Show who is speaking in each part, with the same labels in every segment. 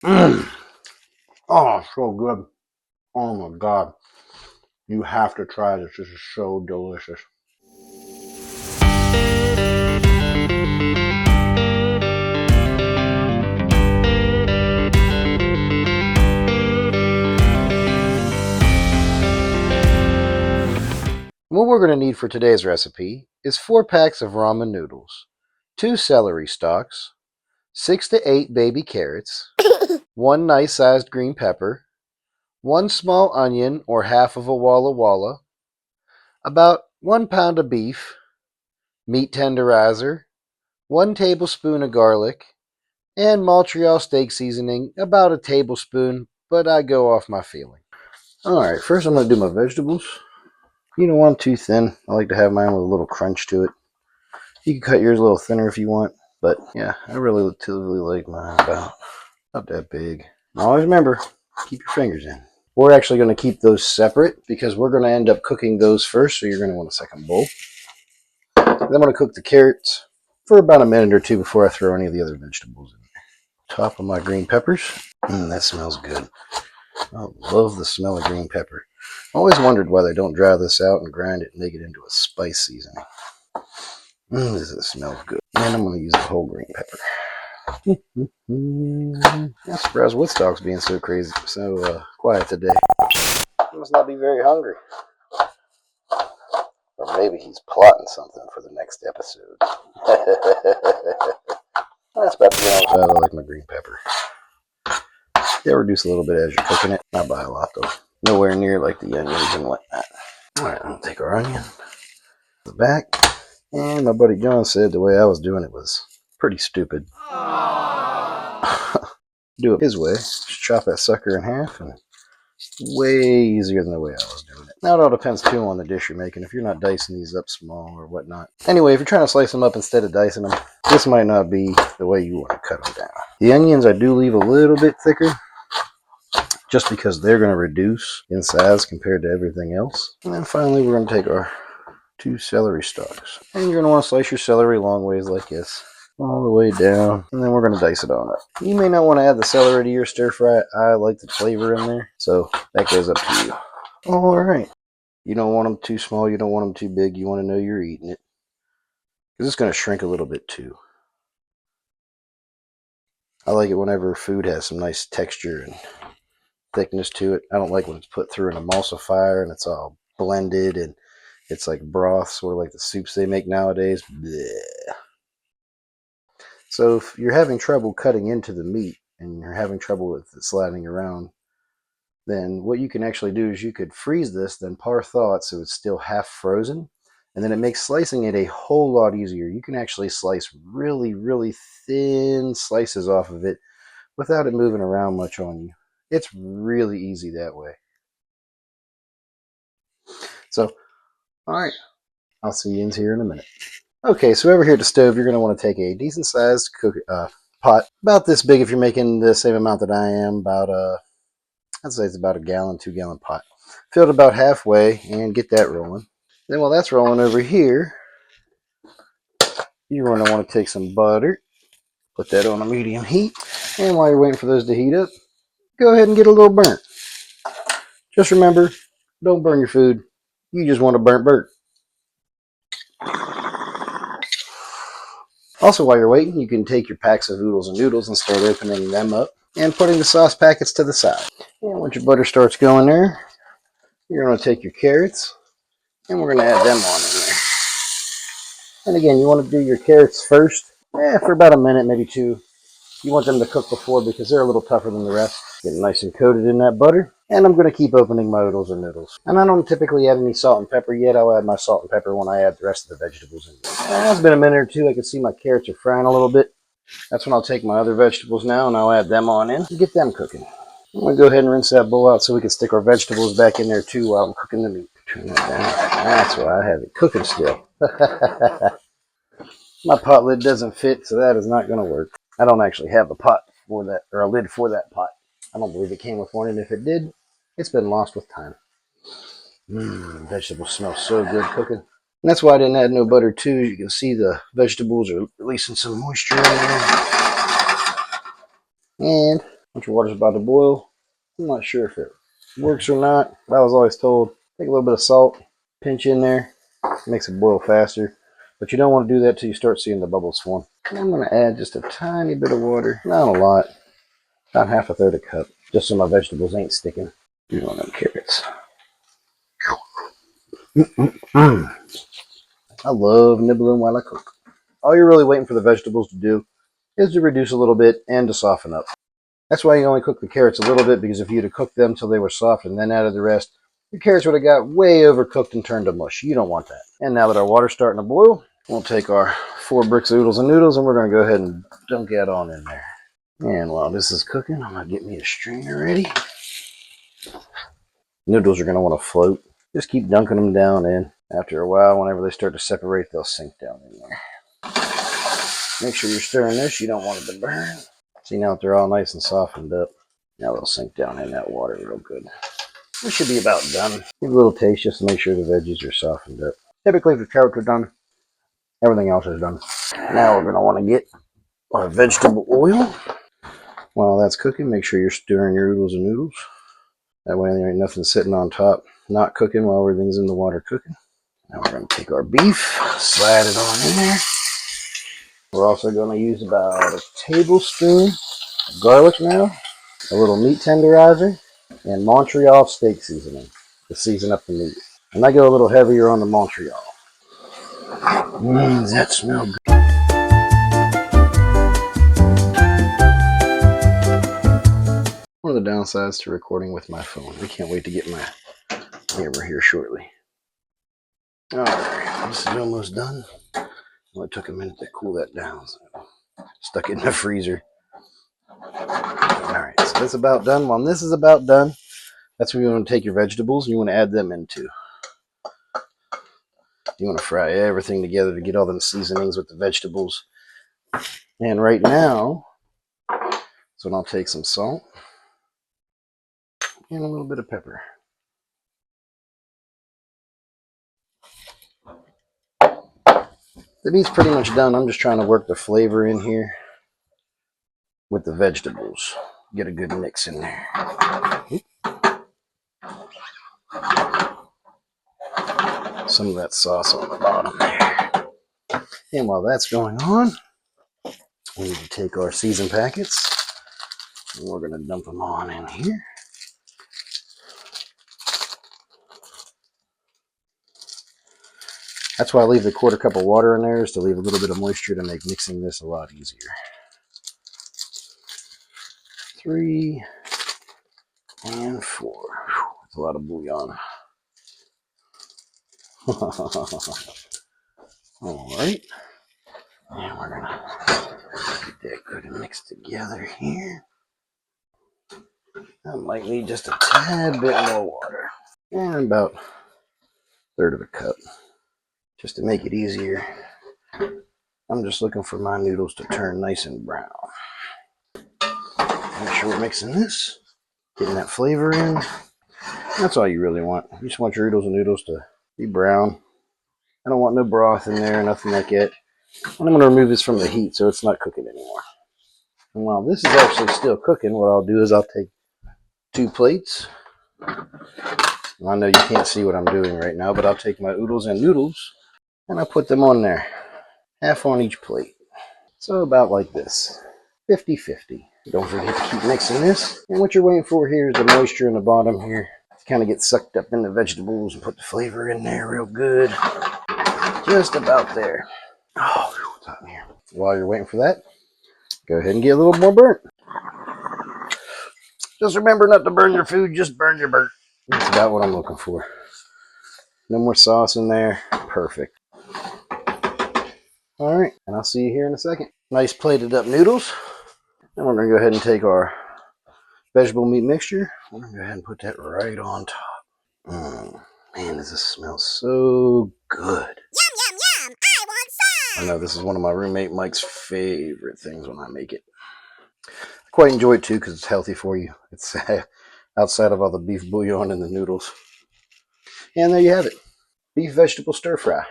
Speaker 1: Mm. Oh, so good. Oh my God. You have to try this. This is so delicious. What we're going to need for today's recipe is 4 packs of ramen noodles, 2 celery stalks, 6 to 8 baby carrots, 1 nice sized green pepper, 1 small onion or half of a walla walla, about 1 pound of beef, meat tenderizer, 1 tablespoon of garlic, and Montreal steak seasoning, about a tablespoon, but I go off my feeling. Alright, first I'm going to do my vegetables. You don't want them too thin. I like to have mine with a little crunch to it. You can cut yours a little thinner if you want, but yeah, I really like mine about not that big. Always remember, keep your fingers in. We're actually going to keep those separate because we're going to end up cooking those first, so you're going to want a second bowl. Then I'm going to cook the carrots for about a minute or two before I throw any of the other vegetables in. Top of my green peppers. That smells good. I love the smell of green pepper. I always wondered why they don't dry this out and grind it and make it into a spice seasoning. This smells good. And I'm going to use the whole green pepper. I'm surprised Woodstock's being so crazy, so quiet today. He must not be very hungry. Or maybe he's plotting something for the next episode. That's about the only time I like my green pepper. They'll reduce a little bit as you're cooking it. Not by a lot though. Nowhere near like the onions and whatnot. Alright, I'm going to take our onion. The back. And my buddy John said the way I was doing it was pretty stupid. Do it his way. Just chop that sucker in half, and way easier than the way I was doing it. Now it all depends too on the dish you're making. If you're not dicing these up small or whatnot. Anyway, if you're trying to slice them up instead of dicing them, this might not be the way you want to cut them down. The onions I do leave a little bit thicker, just because they're going to reduce in size compared to everything else. And then finally we're going to take our 2 celery stalks. And you're going to want to slice your celery long ways like this. All the way down, and then we're going to dice it on up. You may not want to add the celery to your stir fry. I like the flavor in there, so that goes up to you. Alright. You don't want them too small, you don't want them too big. You want to know you're eating it, because it's going to shrink a little bit too. I like it whenever food has some nice texture and thickness to it. I don't like when it's put through an emulsifier and it's all blended and it's like broth, sort of like the soups they make nowadays. Blech. So if you're having trouble cutting into the meat and you're having trouble with it sliding around, then what you can actually do is you could freeze this, then par thaw it so it's still half frozen, and then it makes slicing it a whole lot easier. You can actually slice really, really thin slices off of it without it moving around much on you. It's really easy that way. So, alright, I'll see you in here in a minute. Okay, so over here at the stove, you're going to want to take a decent sized pot, about this big if you're making the same amount that I am, about I'd say it's about a gallon, 2-gallon pot. Fill it about halfway and get that rolling. Then while that's rolling over here, you're going to want to take some butter, put that on a medium heat, and while you're waiting for those to heat up, go ahead and get a little burnt. Just remember, don't burn your food. You just want a burnt Bert. Also, while you're waiting, you can take your packs of oodles and noodles and start opening them up and putting the sauce packets to the side. And once your butter starts going there, you're going to take your carrots and we're going to add them on in there. And again, you want to do your carrots first, for about a minute, maybe 2. You want them to cook before because they're a little tougher than the rest. Get nice and coated in that butter. And I'm going to keep opening my oodles and noodles. And I don't typically add any salt and pepper yet. I'll add my salt and pepper when I add the rest of the vegetables in. It's been a minute or 2. I can see my carrots are frying a little bit. That's when I'll take my other vegetables now and I'll add them on in and get them cooking. I'm going to go ahead and rinse that bowl out so we can stick our vegetables back in there too while I'm cooking the meat. Turn that down. That's why I have it cooking still. My pot lid doesn't fit, so that is not going to work. I don't actually have a pot for that, or a lid for that pot. I don't believe it came with one, and if it did, it's been lost with time. Vegetables smell so good cooking. And that's why I didn't add no butter too. You can see the vegetables are releasing some moisture in there. And Once your water's about to boil, I'm not sure if it works or not, but I was always told take a little bit of salt, pinch in there, makes it boil faster. But you don't want to do that till you start seeing the bubbles form. And I'm going to add just a tiny bit of water, not a lot, about half a third a cup, just so my vegetables ain't sticking. You want them carrots. I love nibbling while I cook. All you're really waiting for the vegetables to do is to reduce a little bit and to soften up. That's why you only cook the carrots a little bit, because if you'd have cooked them till they were soft and then added the rest, your carrots would have got way overcooked and turned to mush. You don't want that. And now that our water's starting to boil, we'll take our 4 bricks of oodles and noodles and we're going to go ahead and dunk that on in there. And while this is cooking, I'm going to get me a strainer ready. Noodles are going to want to float. Just keep dunking them down in. After a while, whenever they start to separate, they'll sink down in there. Make sure you're stirring this. You don't want it to burn. See, now that they're all nice and softened up, now they'll sink down in that water real good. This should be about done. Give a little taste just to make sure the veggies are softened up. Typically, if the carrots are done, everything else is done. Now we're going to want to get our vegetable oil. While that's cooking, make sure you're stirring your oodles and noodles. That way there ain't nothing sitting on top, not cooking while everything's in the water cooking. Now we're going to take our beef, slide it on in there. We're also going to use about a tablespoon of garlic now, a little meat tenderizer, and Montreal steak seasoning to season up the meat. And I go a little heavier on the Montreal. That smells good. One of the downsides to recording with my phone. I can't wait to get my camera here shortly. Alright, this is almost done. Well, it took a minute to cool that down, so I stuck it in the freezer. Alright, so that's about done. When this is about done, that's when you want to take your vegetables and you want to add them into. You want to fry everything together to get all the seasonings with the vegetables. And right now, so I'll take some salt and a little bit of pepper. The meat's pretty much done. I'm just trying to work the flavor in here with the vegetables. Get a good mix in there. Some of that sauce on the bottom there. And while that's going on, we need to take our seasoned packets and we're going to dump them on in here. That's why I leave the 1/4 cup of water in there, is to leave a little bit of moisture to make mixing this a lot easier. 3 and 4. That's a lot of bouillon. Alright. And we're going to get that good and mixed together here. I might need just a tad bit more water. And about 1/3 of a cup. Just to make it easier. I'm just looking for my noodles to turn nice and brown. Make sure we're mixing this. Getting that flavor in. That's all you really want. You just want your oodles and noodles to be brown. I don't want no broth in there, nothing like that. And I'm going to remove this from the heat so it's not cooking anymore. And while this is actually still cooking, what I'll do is I'll take 2 plates. I know you can't see what I'm doing right now, but I'll take my oodles and noodles and I'll put them on there. Half on each plate. So about like this. 50-50. Don't forget to keep mixing this. And what you're waiting for here is the moisture in the bottom here to kind of get sucked up in the vegetables and put the flavor in there real good. Just about there. Oh, what's hot in here? While you're waiting for that, go ahead and get a little more burnt. Just remember not to burn your food, just burn your burnt. That's about what I'm looking for. No more sauce in there. Perfect. Alright, and I'll see you here in a second. Nice plated up noodles. And we're going to go ahead and take our vegetable meat mixture. We're going to go ahead and put that right on top. Man, does this smell so good. Yum, yum, yum. I want some. I know this is one of my roommate Mike's favorite things when I make it. I quite enjoy it too because it's healthy for you. It's outside of all the beef bouillon and the noodles. And there you have it. Beef vegetable stir fry.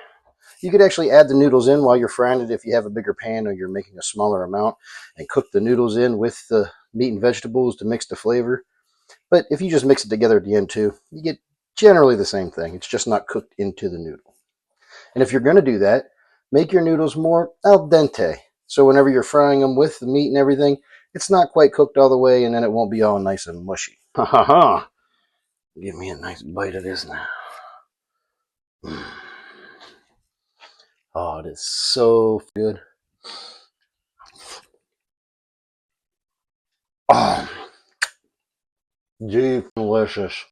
Speaker 1: You could actually add the noodles in while you're frying it if you have a bigger pan or you're making a smaller amount, and cook the noodles in with the meat and vegetables to mix the flavor. But if you just mix it together at the end too, you get generally the same thing. It's just not cooked into the noodle. And if you're going to do that, make your noodles more al dente. So whenever you're frying them with the meat and everything, it's not quite cooked all the way, and then it won't be all nice and mushy. Ha ha ha! Give me a nice bite of this now. Oh, it is so good. Oh, gee, delicious.